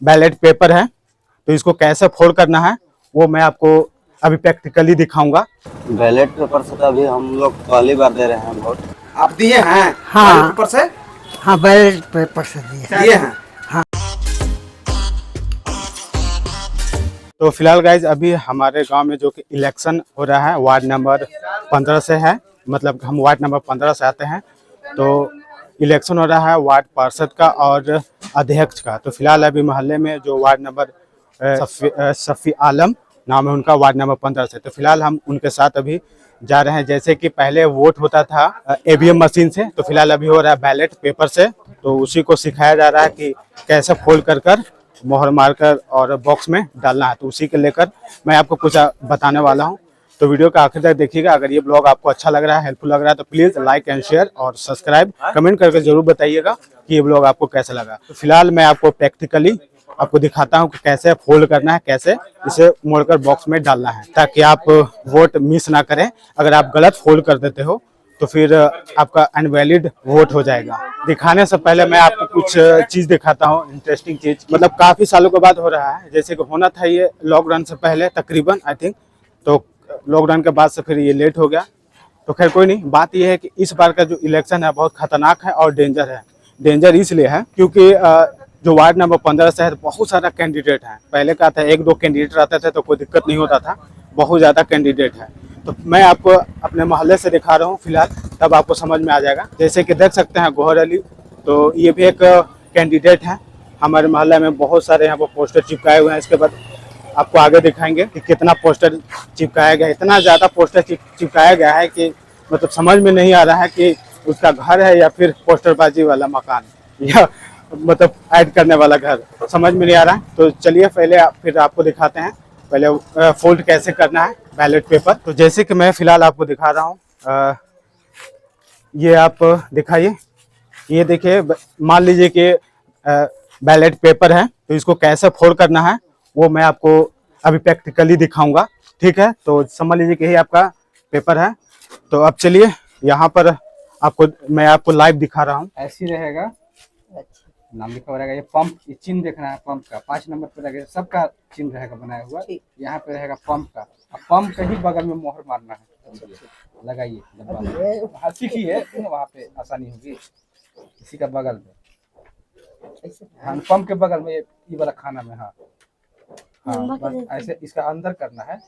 Ballot paper है, तो इसको कैसे फोल्ड करना है वो मैं आपको अभी प्रैक्टिकली दिखाऊंगा। बैलेट पेपर से तो अभी हम लोग पहली बार दे रहे हैं वोट। आप दिए हैं? हाँ। बैलेट पेपर से? हाँ, बैलेट पेपर से दिए हैं। तो फिलहाल गाइज अभी हमारे गांव में जो कि इलेक्शन हो रहा है वार्ड नंबर 15 से है, मतलब हम वार्ड नंबर 15 से आते हैं। तो इलेक्शन हो रहा है वार्ड पार्षद का और अध्यक्ष का। तो फिलहाल अभी मोहल्ले में जो वार्ड नंबर शफी आलम नाम है उनका, वार्ड नंबर 15 से। तो फिलहाल हम उनके साथ अभी जा रहे हैं। जैसे कि पहले वोट होता था ईवीएम मशीन से, तो फिलहाल अभी हो रहा है बैलेट पेपर से। तो उसी को सिखाया जा रहा है कि कैसे फोल्ड कर मोहर मारकर और बॉक्स में डालना है। तो उसी के लेकर मैं आपको कुछ बताने वाला हूं। तो वीडियो का आखिर तक देखिएगा। अगर ये ब्लॉग आपको अच्छा लग रहा है, हेल्पफुल लग रहा है, तो प्लीज़ लाइक एंड शेयर और सब्सक्राइब कमेंट करके जरूर बताइएगा कि ये ब्लॉग आपको कैसा लगा। तो फिलहाल मैं आपको प्रैक्टिकली आपको दिखाता हूं कि कैसे फोल्ड करना है, कैसे इसे मोड़कर बॉक्स में डालना है, ताकि आप वोट मिस ना करें। अगर आप गलत फोल्ड कर देते हो तो फिर आपका अनवैलिड वोट हो जाएगा। दिखाने से पहले मैं आपको कुछ चीज़ दिखाता हूँ, इंटरेस्टिंग चीज़। मतलब काफ़ी सालों के बाद हो रहा है, जैसे कि होना था ये लॉकडाउन से पहले तकरीबन, आई थिंक। तो लॉकडाउन के बाद से फिर ये लेट हो गया। तो खैर कोई नहीं, बात यह है कि इस बार का जो इलेक्शन है बहुत खतरनाक है और डेंजर है। डेंजर इसलिए है क्योंकि जो वार्ड नंबर 15 से है बहुत सारा कैंडिडेट है। पहले का था 1-2 कैंडिडेट रहते थे तो कोई दिक्कत नहीं होता था, बहुत ज़्यादा कैंडिडेट है। तो मैं आपको अपने मोहल्ले से दिखा रहा हूँ फिलहाल, तब आपको समझ में आ जाएगा। जैसे कि देख सकते हैं गोहर अली, तो ये भी एक कैंडिडेट है हमारे मोहल्ले में। बहुत सारे यहाँ पर पोस्टर चिपकाए हुए हैं। इसके बाद आपको आगे दिखाएंगे कि कितना पोस्टर चिपकाया गया है। इतना ज़्यादा पोस्टर चिपकाया गया है कि मतलब समझ में नहीं आ रहा है कि उसका घर है या फिर पोस्टरबाजी वाला मकान, या मतलब ऐड करने वाला घर, समझ में नहीं आ रहा है। तो चलिए पहले फिर आपको दिखाते हैं पहले फोल्ड कैसे करना है बैलेट पेपर। तो जैसे कि मैं फिलहाल आपको दिखा रहा हूँ, ये आप दिखाइए। ये देखिए, मान लीजिए कि बैलेट पेपर है, तो इसको कैसे फोल्ड करना है वो मैं आपको अभी प्रैक्टिकली दिखाऊंगा, ठीक है। तो समझ लीजिए कि यही आपका पेपर है। तो अब चलिए यहाँ पर मैं आपको लाइव दिखा रहा हूँ। ऐसी रहेगा, नाम लिखा हुआ रहेगा। ये पंप, ये चिन्ह देखना है पंप का। 5 नंबर पे रहेगा, सबका चिन्ह रहेगा बनाया हुआ। यहाँ पे रहेगा पंप का, और पंप के ही बगल में मोहर मारना है। लगाइए, सीखिए, वहाँ पे आसानी होगी। इसी का बगल में, हाँ, पंप के बगल में ये वाला खाना में, हाँ हाँ, ऐसे इसका अंदर करना है,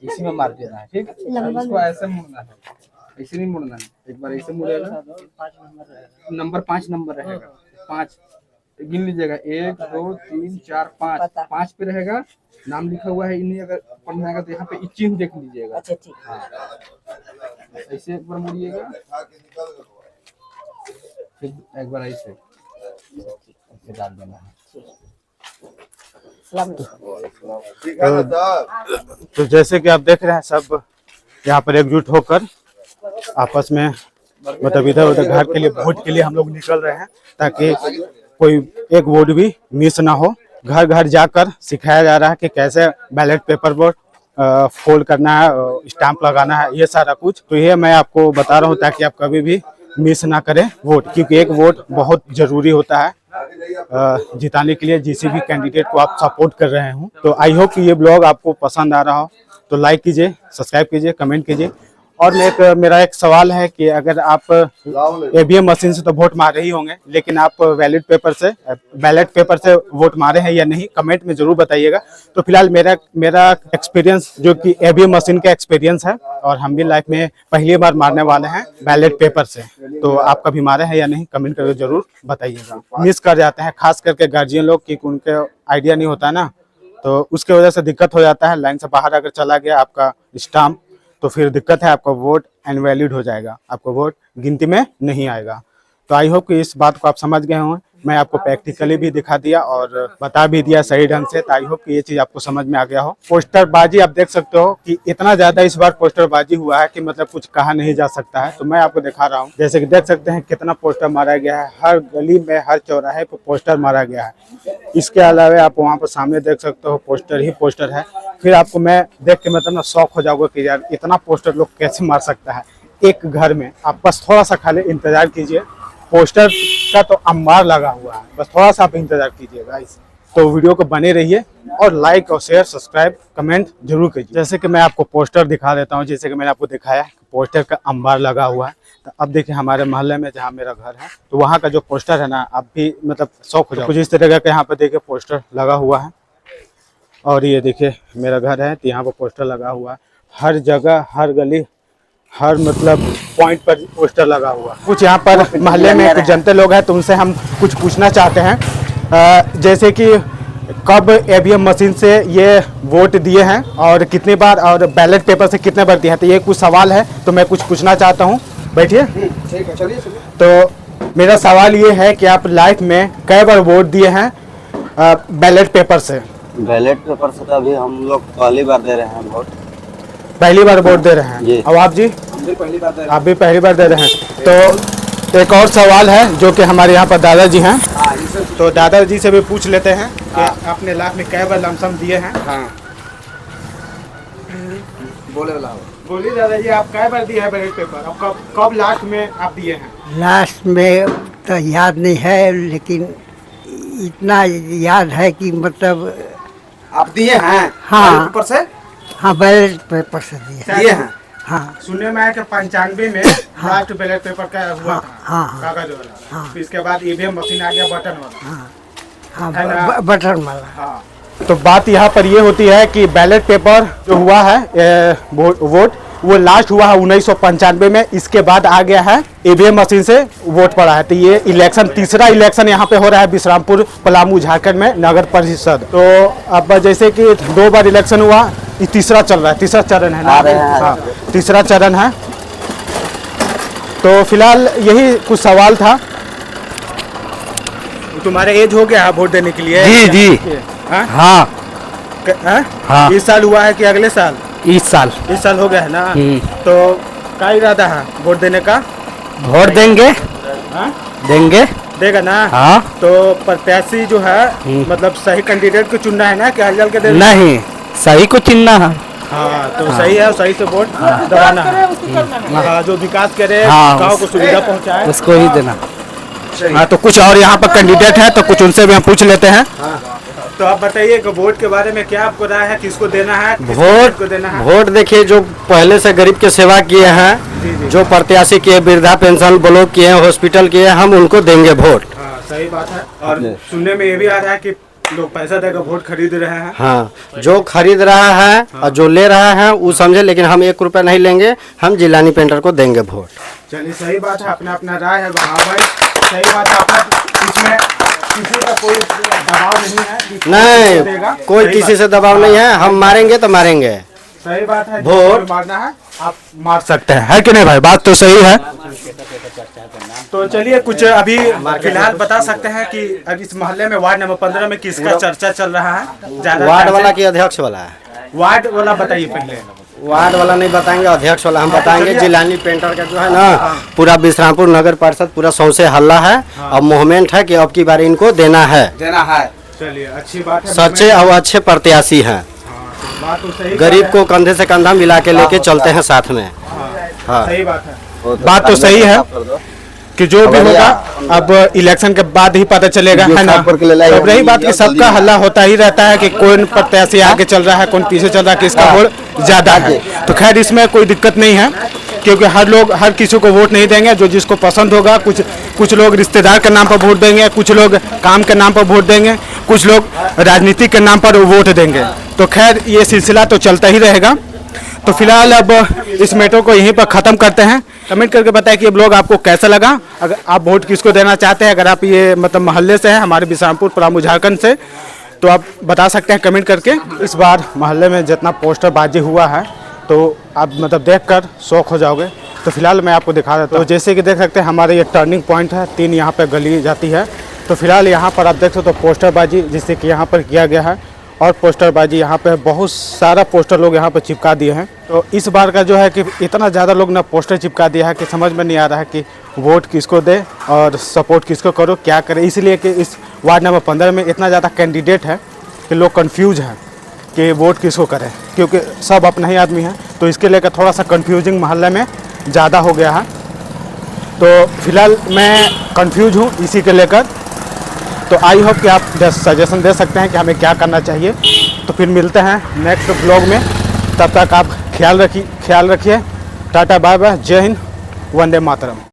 इसी में मार देना है, ठीक। इसको ऐसे मुड़ना है, ऐसे नहीं मुड़ना है। एक बार ऐसे मुड़ेगा, नंबर 5 नंबर रहेगा। 5 गिन लीजिएगा, 1 2 3 4 5, 5 पे रहेगा। नाम लिखा हुआ है, इन्हें अगर पढ़ना है तो यहाँ पे चिन्ह देख लीजिएगा। अच्छा, ठीक। हाँ, ऐसे एक बार मुड़िएगा, फिर एक बार ऐसे डाल देना है। तो जैसे कि आप देख रहे हैं, सब यहाँ पर एकजुट होकर आपस में मतलब इधर उधर घर के लिए, वोट के लिए हम लोग निकल रहे हैं, ताकि कोई एक वोट भी मिस ना हो। घर घर जाकर सिखाया जा रहा है कि कैसे बैलेट पेपर पर फोल्ड करना है, स्टैंप लगाना है, ये सारा कुछ। तो ये मैं आपको बता रहा हूँ ताकि आप कभी भी मिस ना करें वोट, क्योंकि एक वोट बहुत जरूरी होता है जिताने के लिए, जिस भी कैंडिडेट को आप सपोर्ट कर रहे हो। तो आई होप कि ये ब्लॉग आपको पसंद आ रहा हो। तो लाइक कीजिए, सब्सक्राइब कीजिए, कमेंट कीजिए। और मेरा एक सवाल है कि अगर आप ईवीएम मशीन से तो वोट मारे ही होंगे, लेकिन आप बैलेट पेपर से वोट मारे हैं या नहीं, कमेंट में जरूर बताइएगा। तो फिलहाल मेरा एक्सपीरियंस जो कि ईवीएम मशीन का एक्सपीरियंस है, और हम भी लाइफ में पहली बार मारने वाले हैं बैलेट पेपर से। तो आप कभी मारे हैं या नहीं, कमेंट करके जरूर बताइएगा। मिस कर जाते हैं खास करके गार्जियन लोग, कि उनके आइडिया नहीं होता ना, तो उसके वजह से दिक्कत हो जाता है। लाइन से बाहर अगर चला गया आपका स्टाम्प, तो फिर दिक्कत है, आपका वोट इनवैलिड हो जाएगा, आपका वोट गिनती में नहीं आएगा। तो आई होप कि इस बात को आप समझ गए हों। मैं आपको प्रैक्टिकली भी दिखा दिया और बता भी दिया सही ढंग से। तो आई होप कि ये चीज़ आपको समझ में आ गया हो। पोस्टरबाजी आप देख सकते हो कि इतना ज़्यादा इस बार पोस्टरबाजी हुआ है कि मतलब कुछ कहा नहीं जा सकता है। तो मैं आपको दिखा रहा हूँ, जैसे कि देख सकते हैं कितना पोस्टर मारा गया है। हर गली में, हर चौराहे पर पोस्टर मारा गया है। इसके अलावा आप वहाँ पर सामने देख सकते हो पोस्टर ही पोस्टर है। फिर आपको मैं देख के मतलब ना शौक हो जाओगे कि यार इतना पोस्टर लोग कैसे मार सकता है एक घर में। आप बस थोड़ा सा खाली इंतजार कीजिए, पोस्टर का तो अंबार लगा हुआ है, बस थोड़ा सा आप इंतजार कीजिए गाइस। तो वीडियो को बने रहिए और लाइक और शेयर सब्सक्राइब कमेंट जरूर कीजिए। जैसे कि मैं आपको पोस्टर दिखा देता हूँ, जैसे कि मैंने आपको दिखाया पोस्टर का अंबार लगा हुआ है। तो अब देखिए हमारे मोहल्ले में जहाँ मेरा घर है तो वहाँ का जो पोस्टर है ना, आप भी मतलब शौक हो जाए कुछ इस तरह का। यहाँ पर देखिए पोस्टर लगा हुआ है और ये देखिए मेरा घर है तो यहाँ पर पोस्टर लगा हुआ है। हर जगह हर गली हर मतलब पॉइंट पर पोस्टर लगा हुआ। कुछ यहाँ पर मोहल्ले में कुछ जनता लोग हैं तो उनसे हम कुछ पूछना चाहते हैं, जैसे कि कब ईवीएम मशीन से ये वोट दिए हैं और कितनी बार, और बैलेट पेपर से कितने बार दिए हैं। तो ये कुछ सवाल है तो मैं कुछ पूछना चाहता हूँ। बैठिए। ठीक है, चलिए। तो मेरा सवाल ये है कि आप लाइफ में कई बार वोट दिए हैं बैलेट पेपर से? बैलेट पेपर से तो अभी हम लोग पहली बार दे रहे हैं वोट। पहली बार वोट दे रहे हैं। और आप जी? हम भी पहली बार दे रहे हैं। आप भी पहली बार दे रहे हैं। तो एक और सवाल है जो कि हमारे यहाँ पर दादाजी हैं, तो दादाजी से भी पूछ लेते हैं कि आपने लाइफ में कई बार लमसम दिए हैं? हाँ, बोले वाला हो। बोलिए दादाजी, आप कई बार दिए हैं बैलेट पेपर और कब कब लास्ट में आप दिए हैं? लास्ट में तो याद नहीं है, लेकिन इतना याद है कि मतलब आप दिए हैं? हाँ। बैलेट पेपर से हाँ, बैलेट पेपर से दिए। दिए हैं। हाँ सुनने में आया कि 95 में लास्ट बैलेट पेपर का हुआ था, हाँ। कागज वाला। हाँ। फिर इसके बाद ईवीएम मशीन आ गया बटन वाला। हाँ हाँ, है ना? बटन वाला। हाँ। तो बात यहाँ पर ये होती है कि बैलेट पेपर जो हुआ है वोट वो लास्ट हुआ है 1995 में। इसके बाद आ गया है ईवीएम मशीन से वोट पड़ा है। तो ये इलेक्शन तीसरा इलेक्शन यहाँ पे हो रहा है बिश्रामपुर पलामू झारखंड में नगर परिषद। तो अब जैसे कि 2 बार इलेक्शन हुआ, ये तीसरा चल रहा है, तीसरा चरण है ना? हाँ, तीसरा चरण है। तो फिलहाल यही कुछ सवाल था। तुम्हारे एज हो गया वोट देने के लिए? जी। हाँ हाँ। इस साल हुआ है कि अगले साल? इस साल इस साल हो गया है ना? तो क्या इरादा है वोट देने का? वोट देंगे। हाँ? देंगे। देगा ना? हाँ। तो प्रत्याशी जो है मतलब सही कैंडिडेट को चुनना है ना, कि हल के देना? नहीं, सही को चुनना है। हाँ, तो सही है, सही से वोट दबाना है। हाँ, जो विकास करे, हाँ, गाँव को सुविधा पहुँचाए, उसको ही देना। हाँ। तो कुछ और यहाँ पर कैंडिडेट है तो कुछ उनसे भी हम पूछ लेते हैं। तो आप बताइए कि वोट के बारे में क्या आपको राय है, किसको देना है, किस कैंडिडेट को देना है? वोट देखिए, जो पहले से गरीब के सेवा किए हैं, जो प्रत्याशी किए, वृद्धा पेंशन ब्लॉक किए हैं, हॉस्पिटल किए, हम उनको देंगे वोट। हाँ, सही बात है। और सुनने में ये भी आ रहा है कि लोग पैसा देकर वोट खरीद रहे हैं। हाँ, जो खरीद रहा है और जो ले रहा है वो समझे, लेकिन हम 1 रुपया नहीं लेंगे, हम जिलानी पेंटर को देंगे वोट। चलिए, सही बात है, अपना अपना राय है। हाँ भाई, सही बात है। अपना इसमें किसी का कोई दबाव नहीं है कि नहीं, देगा। कोई किसी से दबाव नहीं है। हम मारेंगे तो मारेंगे। सही बात है। वोट मारना है आप मार सकते हैं, है कि नहीं भाई? बात तो सही है। तो चलिए, कुछ अभी फिलहाल बता सकते हैं कि अब इस मोहल्ले में वार्ड नंबर 15 में किसका चर्चा चल रहा है ज्यादा? वार्ड वाला की अध्यक्ष वाला है? वार्ड वाला बताइए पहले। वार्ड वाला नहीं बताएंगे, अध्यक्ष वाला हम बताएंगे। जिलानी पेंटर का जो है ना, पूरा बिश्रामपुर नगर परिषद पूरा सौंसे हल्ला है और मूवमेंट है कि अब की बार इनको देना है। चलिए, अच्छी बात है। सच्चे और अच्छे प्रत्याशी हैं। बात तो सही। गरीब को कंधे से कंधा मिला के लेके चलते हैं साथ में। हाँ, सही बात है। बात तो सही है कि जो भी होगा अब इलेक्शन के बाद ही पता चलेगा, है ना? अब रही बात कि सबका हल्ला होता ही रहता है कि कौन प्रत्याशी आगे चल रहा है, कौन पीछे चल रहा है, किसका वोट ज्यादा है। तो खैर इसमें कोई दिक्कत नहीं है, क्योंकि हर किसी को वोट नहीं देंगे। जो जिसको पसंद होगा, कुछ लोग रिश्तेदार के नाम पर वोट देंगे, कुछ लोग काम के नाम पर वोट देंगे, कुछ लोग राजनीति के नाम पर वोट देंगे। तो खैर ये सिलसिला तो चलता ही रहेगा। तो फिलहाल अब इस मैटर को यहीं पर ख़त्म करते हैं। कमेंट करके बताएं कि ये ब्लॉग आपको कैसा लगा। अगर आप वोट किसको देना चाहते हैं, अगर आप ये मतलब मोहल्ले से हैं, हमारे बिश्रामपुर पलामू झारखंड से, तो आप बता सकते हैं कमेंट करके। इस बार मोहल्ले में जितना पोस्टरबाजी हुआ है तो आप मतलब देखकर शौक हो जाओगे। तो फिलहाल मैं आपको दिखा देता हूँ। तो जैसे कि देख सकते हैं हमारे ये टर्निंग पॉइंट है, 3 यहाँ पर गली जाती है। तो फिलहाल यहाँ पर आप देख सकते हो पोस्टरबाजी जिससे कि यहाँ पर किया गया है, और पोस्टरबाजी यहाँ पे बहुत सारा पोस्टर लोग यहाँ पे चिपका दिए हैं। तो इस बार का जो है कि इतना ज़्यादा लोग ना पोस्टर चिपका दिया है कि समझ में नहीं आ रहा है कि वोट किसको दे और सपोर्ट किसको करो, क्या करें। इसलिए कि इस वार्ड नंबर 15 में इतना ज़्यादा कैंडिडेट है कि लोग कंफ्यूज हैं कि वोट किसको करें, क्योंकि सब अपना ही आदमी है। तो इसके लेकर थोड़ा सा कन्फ्यूजिंग मोहल्ले में ज़्यादा हो गया है। तो फिलहाल मैं कंफ्यूज हूँ इसी के लेकर। तो आई होप कि आप सजेशन दे सकते हैं कि हमें क्या करना चाहिए। तो फिर मिलते हैं नेक्स्ट ब्लॉग में, तब तक आप ख्याल रखिए। टाटा बाय बाय, जय हिंद, वंदे मातरम।